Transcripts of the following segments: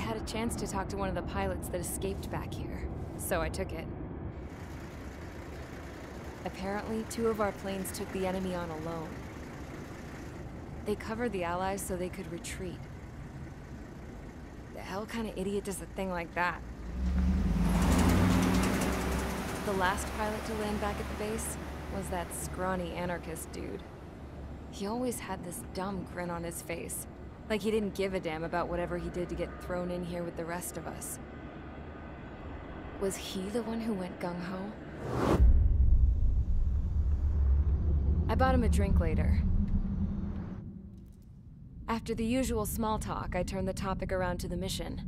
had a chance to talk to one of the pilots that escaped back here, so I took it. Apparently, 2 of our planes took the enemy on alone. They covered the Allies so they could retreat. The hell kind of idiot does a thing like that? The last pilot to land back at the base was that scrawny anarchist dude. He always had this dumb grin on his face, like he didn't give a damn about whatever he did to get thrown in here with the rest of us. Was he the one who went gung-ho? I bought him a drink later. After the usual small talk, I turned the topic around to the mission.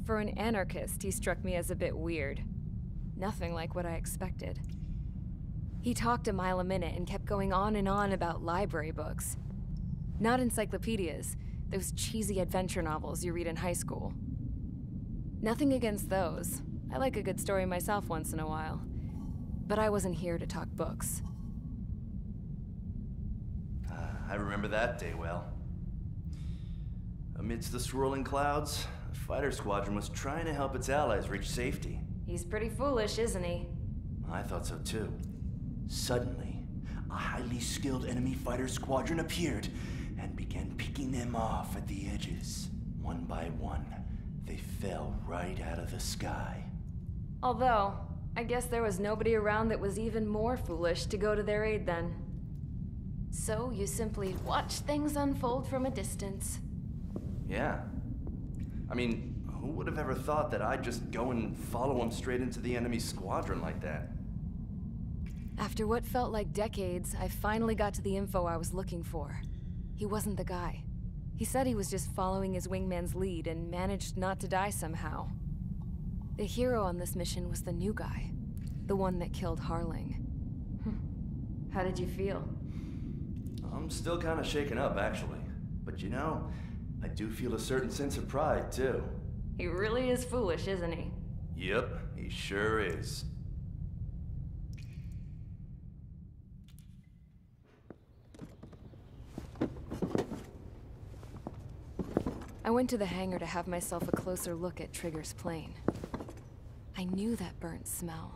For an anarchist, he struck me as a bit weird. Nothing like what I expected. He talked a mile a minute and kept going on and on about library books. Not encyclopedias, those cheesy adventure novels you read in high school. Nothing against those. I like a good story myself once in a while. But I wasn't here to talk books. I remember that day well. Amidst the swirling clouds, the fighter squadron was trying to help its allies reach safety. He's pretty foolish, isn't he? I thought so too. Suddenly, a highly skilled enemy fighter squadron appeared and began picking them off at the edges. One by one, they fell right out of the sky. Although, I guess there was nobody around that was even more foolish to go to their aid then. So you simply watch things unfold from a distance. Yeah. I mean, who would have ever thought that I'd just go and follow him straight into the enemy squadron like that? After what felt like decades, I finally got to the info I was looking for. He wasn't the guy. He said he was just following his wingman's lead and managed not to die somehow. The hero on this mission was the new guy. The one that killed Harling. How did you feel? I'm still kind of shaken up, actually. But you know, I do feel a certain sense of pride, too. He really is foolish, isn't he? Yep, he sure is. I went to the hangar to have myself a closer look at Trigger's plane. I knew that burnt smell.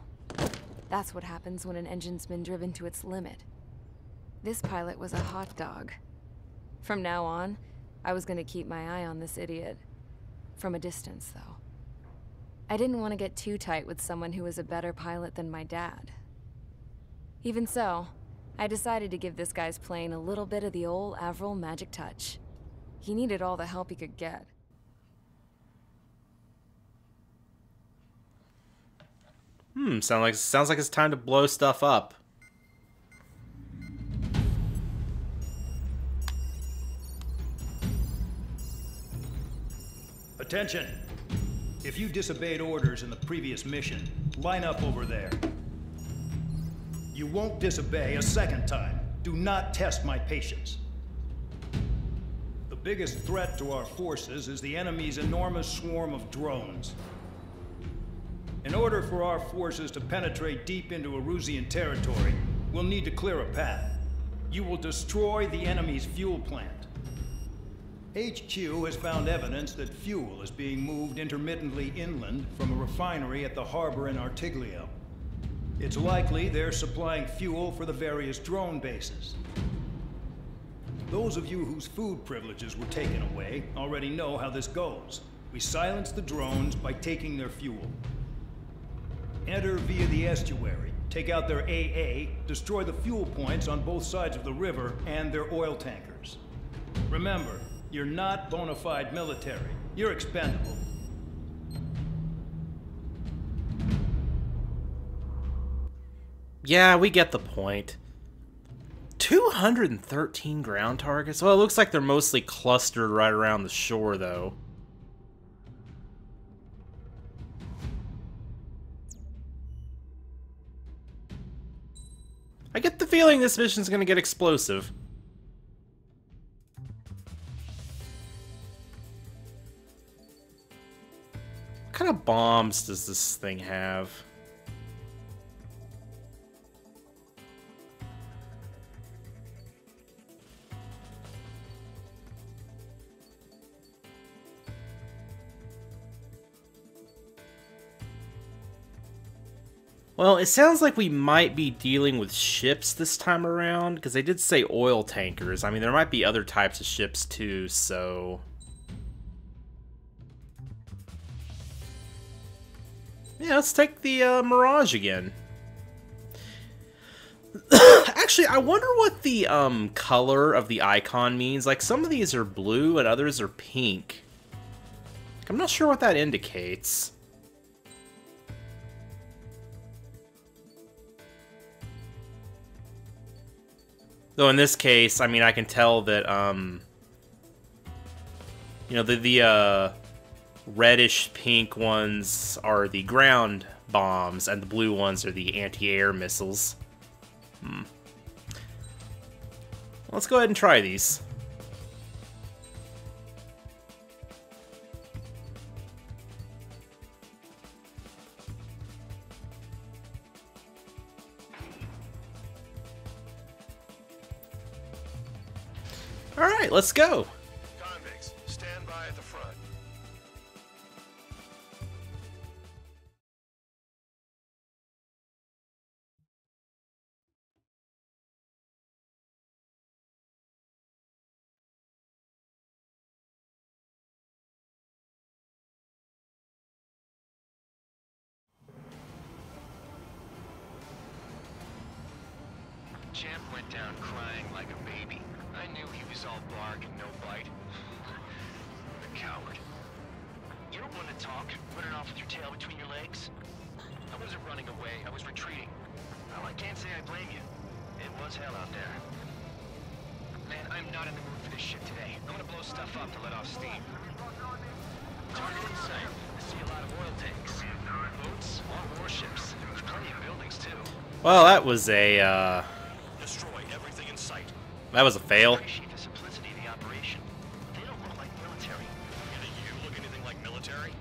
That's what happens when an engine's been driven to its limit. This pilot was a hot dog. From now on, I was gonna keep my eye on this idiot. From a distance, though. I didn't want to get too tight with someone who was a better pilot than my dad. Even so, I decided to give this guy's plane a little bit of the old Avril magic touch. He needed all the help he could get. Sounds like it's time to blow stuff up. Attention! If you disobeyed orders in the previous mission, line up over there. You won't disobey a second time. Do not test my patience. The biggest threat to our forces is the enemy's enormous swarm of drones. In order for our forces to penetrate deep into Erusean territory, we'll need to clear a path. You will destroy the enemy's fuel plant. HQ has found evidence that fuel is being moved intermittently inland from a refinery at the harbor in Artiglio. It's likely they're supplying fuel for the various drone bases. Those of you whose food privileges were taken away already know how this goes. We silence the drones by taking their fuel. Enter via the estuary, take out their AA, destroy the fuel points on both sides of the river and their oil tankers. Remember, you're not bona fide military. You're expendable. Yeah, we get the point. 213 ground targets? Well, it looks like they're mostly clustered right around the shore, though. I get the feeling this mission's gonna get explosive. What kind of bombs does this thing have? Well, it sounds like we might be dealing with ships this time around, because they did say oil tankers. I mean, there might be other types of ships too, so... Yeah, let's take the Mirage again. Actually, I wonder what the color of the icon means. Like, some of these are blue and others are pink. I'm not sure what that indicates. Though in this case, I mean, I can tell that, you know, the reddish pink ones are the ground bombs, and the blue ones are the anti-air missiles. Let's go ahead and try these. Alright, let's go. Convicts, stand by at the front. Champ went down crying like a baby. I knew he was all bark and no bite. The coward. You don't want to talk, running off with your tail between your legs? I wasn't running away, I was retreating. Well, I can't say I blame you. It was hell out there. Man, I'm not in the mood for this shit today. I'm gonna blow stuff up to let off steam. Target in sight. I see a lot of oil tanks. Boats, more warships. There's plenty of buildings, too. Well, that was a, Destroy everything in sight. that was a fail. Appreciate the simplicity of the operation. They don't look like military. Do you look anything like military?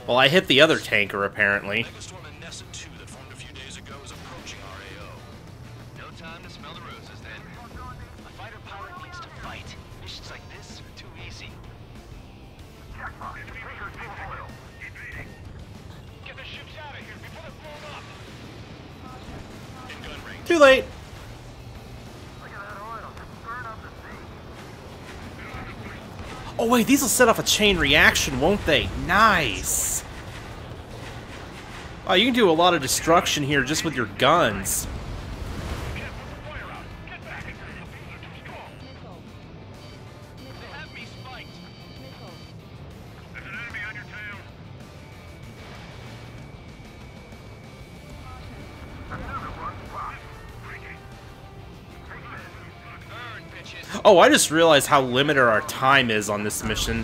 Well, I hit the other tanker, apparently. Megastorm and Nessa 2 that formed a few days ago is approaching our AO. No time to smell the roses, then. A fighter pilot needs to fight. Missions like this are too easy. Get the ships out of here before they're blown up. In gun range. Too late. Oh wait, these will set off a chain reaction, won't they? Nice. Wow, you can do a lot of destruction here just with your guns. They have me spiked. There's an enemy on your tail. Burn, bitches. Oh, I just realized how limited our time is on this mission.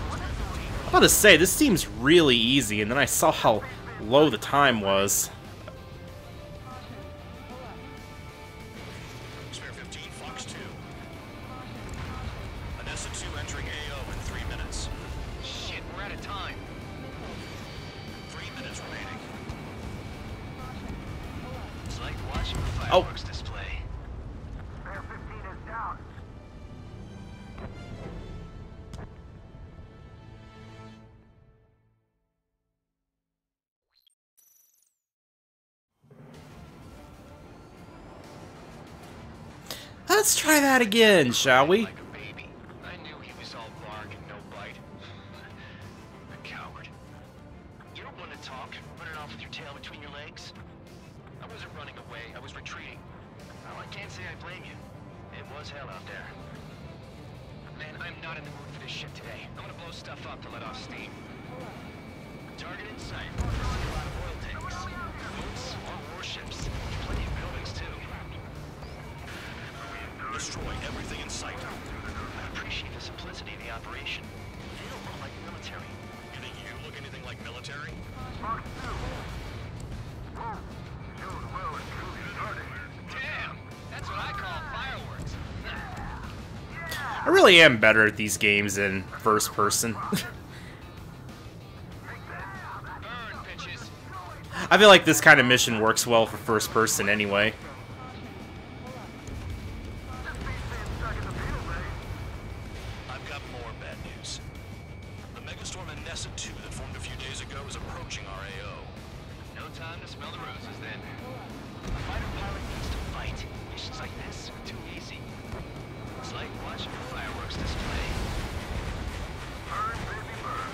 I'm about to say, this seems really easy, and then I saw how low the time was. Spare 15, Fox 2. Nessa 2 entering AO in 3 minutes. Shit, we're out of time. 3 minutes remaining. It's like watching a fireworks display. Let's try that again, shall we? Like a baby. I knew he was all bark and no bite. The coward. You don't want to talk, running off with your tail between your legs? I wasn't running away, I was retreating. Well, I can't say I blame you. It was hell out there. Man, I'm not in the mood for this shit today. I'm gonna blow stuff up to let off steam. Target in sight. I see a lot of oil tanks. Boats, more warships. Plenty of buildings, too. Destroy everything in sight. I appreciate the simplicity of the operation. They don't look like military. Do you look anything like military? Damn! That's what I call fireworks. I really am better at these games in first person. Burn, bitches. I feel like this kind of mission works well for first person anyway. to smell the roses then. A fighter pilot needs to fight. Missions like this are too easy. It's like watching a fireworks display. Burn, baby, burn.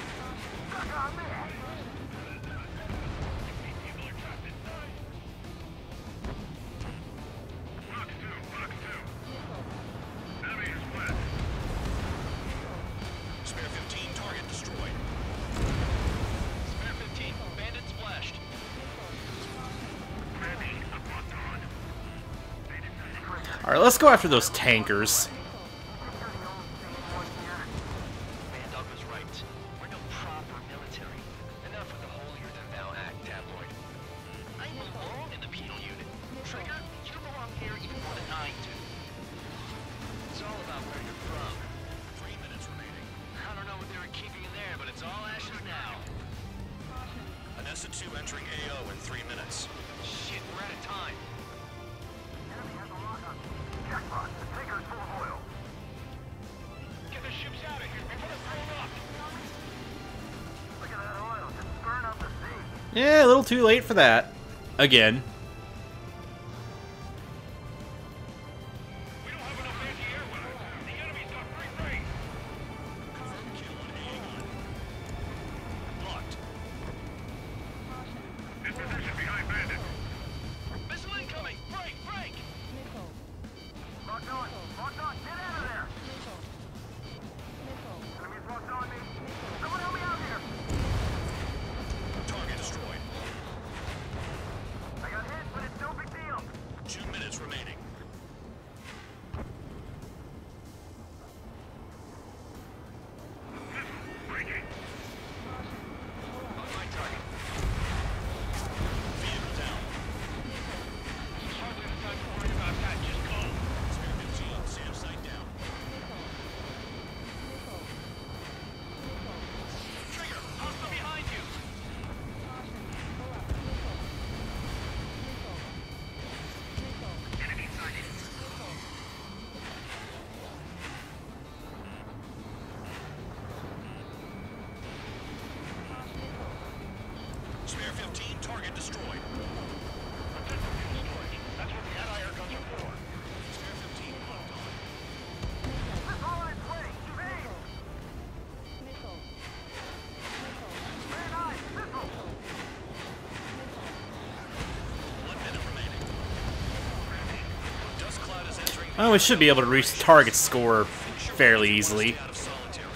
Suck on that. People are trapped inside. Box 2. Navigator's west. Spare 15, target destroyed. Spare 15, bandit splashed. Alright, let's go after those tankers. Bandog was right. We're no proper military. Enough with the holier-than-thou act, tabloid. I belong in the penal unit. Trigger, you belong here even more than I do. It's all about where you're from. 3 minutes remaining. I don't know what they were keeping in there, but it's all ashes now. An S2 entering AO in 3 minutes. Shit, we're out of time. Jackpot, the tanker's full of oil. Get the ships out of here before they're blown up. Look at that oil, just burn up the sea. Yeah, a little too late for that. Again. We don't have enough anti-air weapons. The enemy's got free reign. Confirmed kill on A1. Locked. In position behind bandit. Missile incoming! Break! Break! Locked on, get out of there. Enemy's locked on me. Someone help me out here. Target destroyed. I got hit, but it's no big deal. 2 minutes remaining. On my target. Vehicle down. Hardly the time to worry about that. Just go. Spare 15, SAM site down. Trigger! Hostile behind you! Enemy sighted. Spare 15, target destroyed. That's what the anti-air guns are for. Spare 15, locked on. Missile on its way. Keep aim. Very nice. Missile. 1 minute remaining. Dust cloud is entering. Oh, we should be able to reach the target score fairly easily. Stay out of solitary.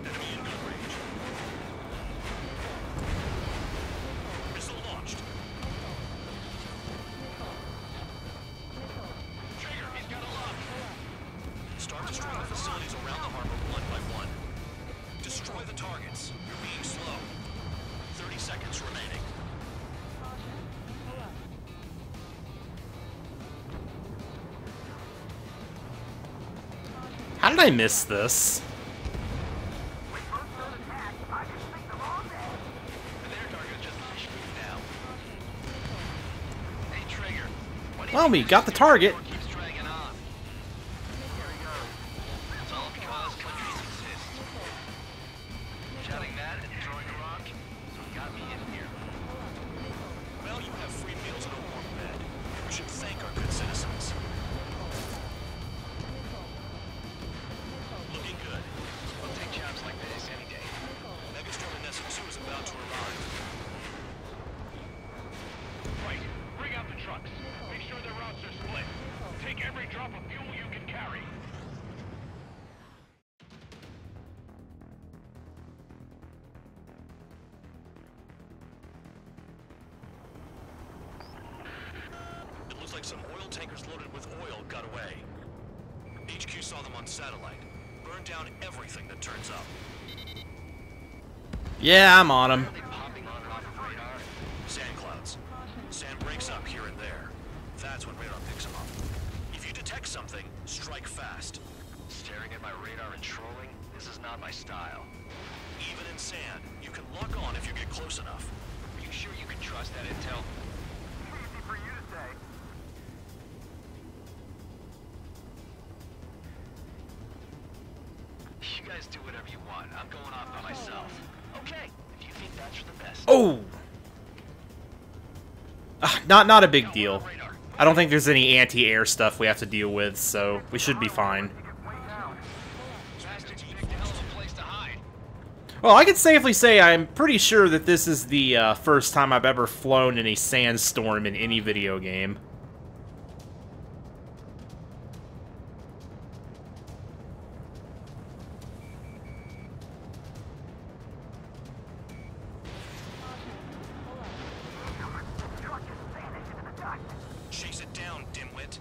Enemy in gun range. Missile launched. Trigger, he's got a lock. Start destroying the facilities around the harbor one by one. Destroy the targets. You're being slow. 30 seconds remaining. How did I miss this? And their target's just fish food now. Hey, Trigger. What do you Well, we think got the this target. war keeps dragging on? Here we go. It's all because countries exist. Shouting that and throwing a rock is what got me in here. Well, you have free meals and a warm bed. We should thank our good citizens. Looking good. We'll take jobs like this any day. Megastorm in S2 is about to arrive. Right. Bring out the trucks. Make sure their routes are split. Take every drop of fuel you can carry. It looks like some oil tankers loaded with oil got away. HQ saw them on satellite. Burned down everything that turns up. Yeah, I'm on him. Are they popping on and off of radar? Sand clouds. Sand breaks up here and there. That's when radar picks them up. If you detect something, strike fast. Staring at my radar and trolling? This is not my style. Even in sand, you can lock on if you get close enough. Are you sure you can trust that intel? Easy for you to say. You guys do whatever you want. I'm going off by myself. Okay, if you think that's for the best. Oh! Not a big deal. I don't think there's any anti-air stuff we have to deal with, so we should be fine. Bastards picked a hell of a place to hide. Well, I can safely say I'm pretty sure that this is the first time I've ever flown in a sandstorm in any video game. Chase it down, dimwit.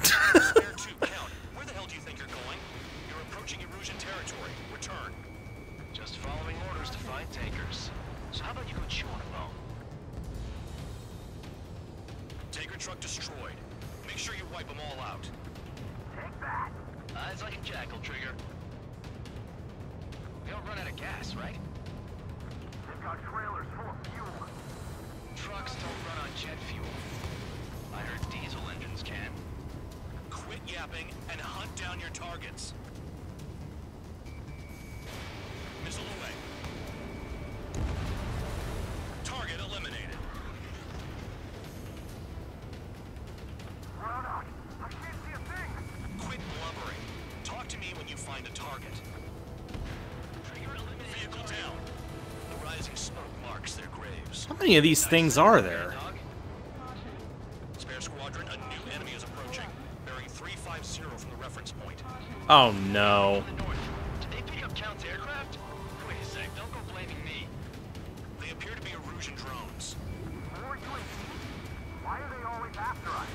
Spare two, count. Where the hell do you think you're going? You're approaching Erusian territory. Return. Just following orders to find tankers. So how about you go chew on a bone? Tanker truck destroyed. Make sure you wipe them all out. Take that. Eyes like a jackal, Trigger. We don't run out of gas, right? They've got trailers full of fuel. Trucks don't run on jet fuel. I heard diesel engines can. Quit yapping and hunt down your targets. Missile away. Target eliminated. Run out. I can't see a thing. Quit blubbering. Talk to me when you find a target. Trigger eliminated. Vehicle down. The rising smoke marks their graves. How many of these things are there? Dog. Spare squadron, a new enemy is approaching. Bearing 350 from the reference point. Oh no. To the north. Did they pick up Count's aircraft? Wait a sec, don't go blaming me. They appear to be Erusian drones. More UAVs? Why are they always after us?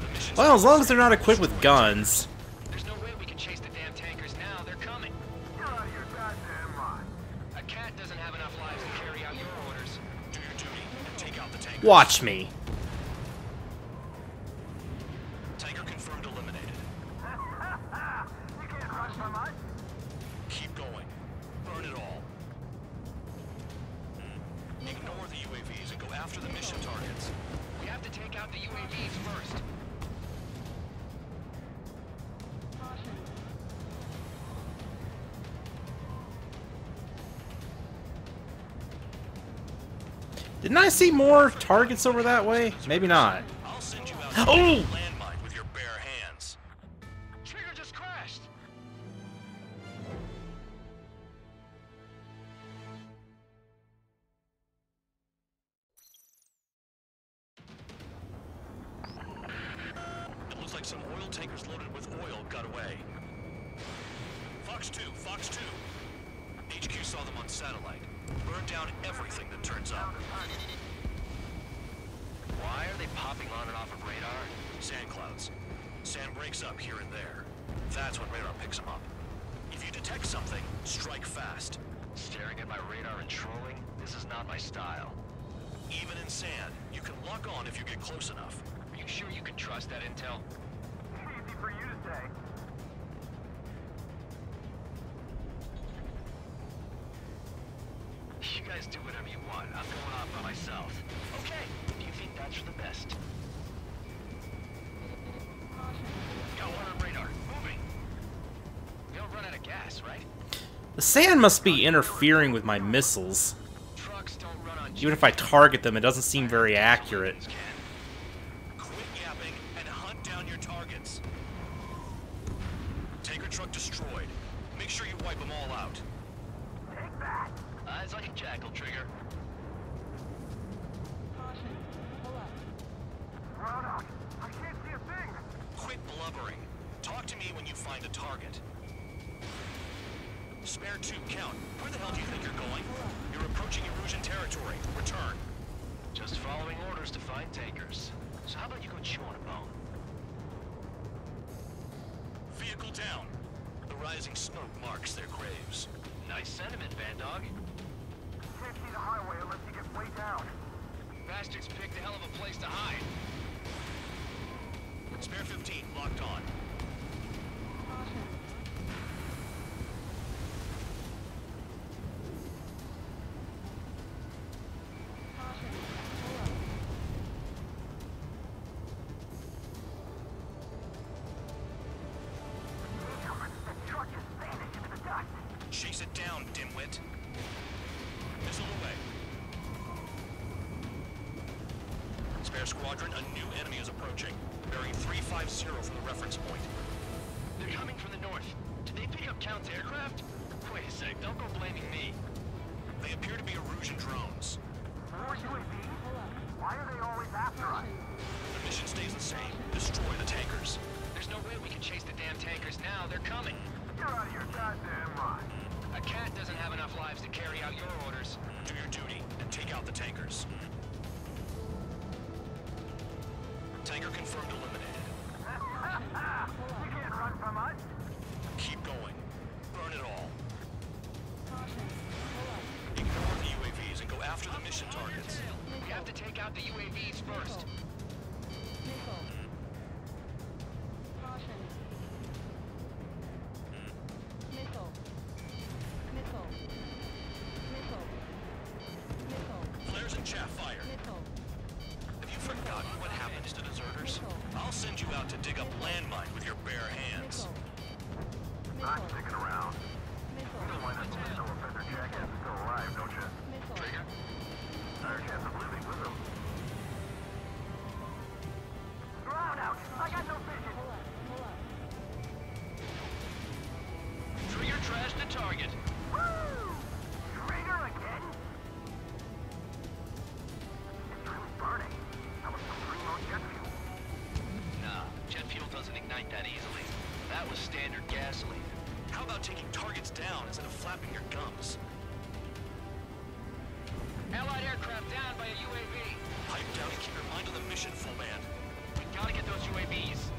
The mission's Well, as long as they're not equipped with guns. There's no way we can chase the damn tankers now. They're coming. You're out of your goddamn mind. A cat doesn't have enough lives to carry out your orders. Do your duty and take out the tankers. Watch me. Tanker confirmed eliminated. You can't run from us. Keep going. Burn it all. Ignore the UAVs and go after the mission targets. We have to take out the UAVs first. Didn't I see more targets over that way? Maybe not. I'll send you out Oh! to a landmine with your bare hands. Trigger just crashed. It looks like some oil tankers loaded with oil got away. Fox 2, Fox 2. HQ saw them on satellite. Burn down everything that turns up. Why are they popping on and off of radar? Sand clouds. Sand breaks up here and there. That's when radar picks them up. If you detect something, strike fast. Staring at my radar and trolling? This is not my style. Even in sand, you can lock on if you get close enough. Are you sure you can trust that intel? Easy for you to say. You guys do whatever you want. I'm going off by myself. Okay, if you think that's for the best. Got one on radar. Moving. We don't run out of gas, right? The sand must be interfering with my missiles. Trucks don't run on Even if I target them, it doesn't seem very accurate. Quit yapping and hunt down your targets. Tanker truck destroyed. Make sure you wipe them all out. Take that. Eyes like a jackal, Trigger. Run out. I can't see a thing. Quit blubbering. Talk to me when you find a target. Spare two, count. Where the hell do you think you're going? You're approaching Erusian territory. Return. Just following orders to find tankers. So how about you go chew on a bone? Vehicle down. The rising smoke marks their graves. Nice sentiment, Bandog. Can't see the highway unless you get way down. Bastards picked a hell of a place to hide. Spare 15, locked on. Damn, that truck is Chase it down, dimwit. Missile away. Spare squadron, a new enemy is approaching. Bearing 350 from the reference point. They're coming from the north. Did they pick up Count's aircraft? Wait a sec, don't go blaming me. They appear to be Erusean drones. More UAVs? Why are they always after us? The mission stays the same. Destroy the tankers. There's no way we can chase the damn tankers now. They're coming. You're out of your goddamn mind. A cat doesn't have enough lives to carry out your orders. Do your duty and take out the tankers. Tanker confirmed eliminated. You can't run from us. Keep going. Burn it all. Ignore the UAVs and go after the mission targets. We have to take out the UAVs first. Flares and chaff fire. Have you forgotten what happens to deserters? I'll send you out to dig up landmine with your bare hands. I'm sticking around. You know why that little offender jackass is still alive, don't you? Trigger. Higher chance of living with him. Ground out! I got no vision! Trigger trash the target. Woo! Trigger again? It's really burning. That was some primo jet fuel. Nah, jet fuel doesn't ignite that easily. That was standard gasoline. How about taking targets down instead of flapping your gums? Allied aircraft down by a UAV. Pipe down and keep your mind on the mission, full band. We gotta get those UAVs.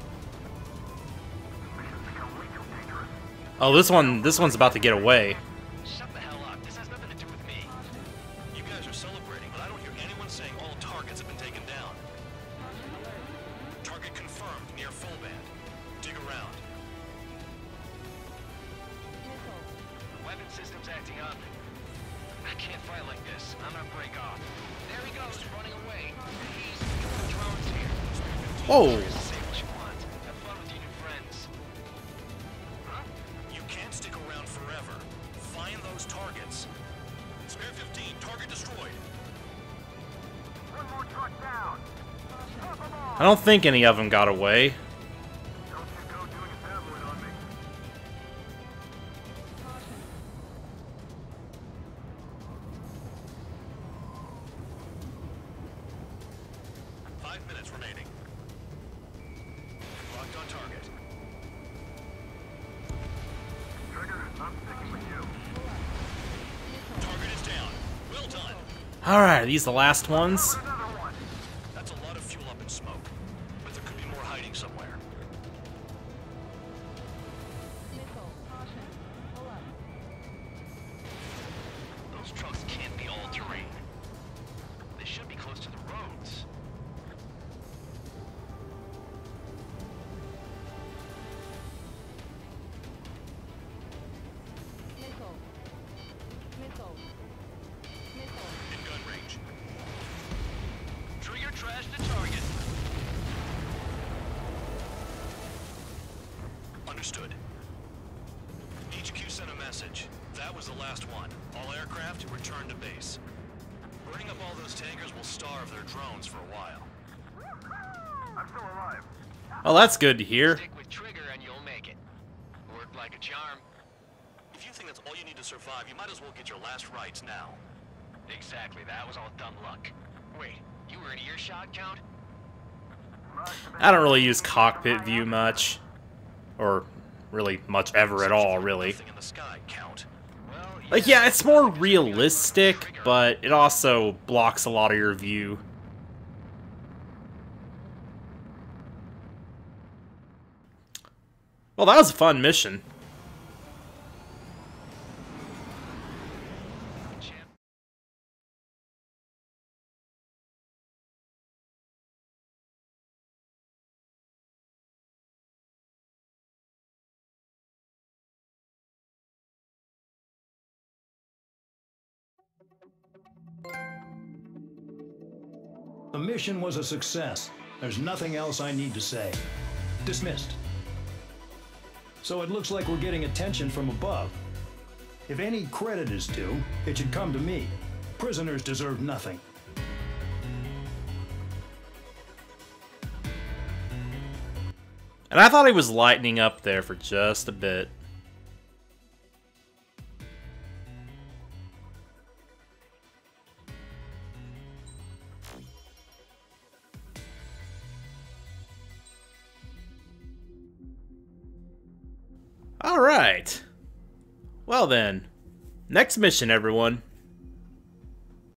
Mission's become way too dangerous. Oh, this one's about to get away. Shut the hell up. This has nothing to do with me. You guys are celebrating, but I don't hear anyone saying all targets have been taken down. Target confirmed near full band. Dig around. Weapon system's acting up. I can't fight like this. I'm gonna break off. There he goes, running away. He's drones here. Whoa! Say what you want. Have fun with your new friends. Huh? You can't stick around forever. Find those targets. Spare 15, target destroyed. One more truck down. Pop 'em all. I don't think any of them got away. Don't you go doing a tabloid on me. Five minutes remaining. Locked on target. Trigger, I'm sticking with you. Target is down. Well done. Alright, are these the last ones? Another one. That's a lot of fuel up in smoke. But there could be more hiding somewhere. Those trucks can't be all terrain. They should be close to the roads. In gun range. Trigger trash the target. Understood. HQ sent a message. That was the last one. All aircraft return to base. Burning up all those tankers will starve their drones for a while. I'm still alive. Oh, that's good to hear. Stick with Trigger and you'll make it. Worked like a charm. If you think that's all you need to survive, you might as well get your last rites now. Exactly, that was all dumb luck. Wait, you were in earshot, Count? I don't really use cockpit view much. Or really much ever at all, really. Nothing in the sky, Count. Well, Like, yeah, it's more realistic, but it also blocks a lot of your view. Well, that was a fun mission. The mission was a success. There's nothing else I need to say. Dismissed. So it looks like we're getting attention from above. If any credit is due, it should come to me. Prisoners deserve nothing. And I thought he was lightening up there for just a bit. Alright. Well then, next mission, everyone.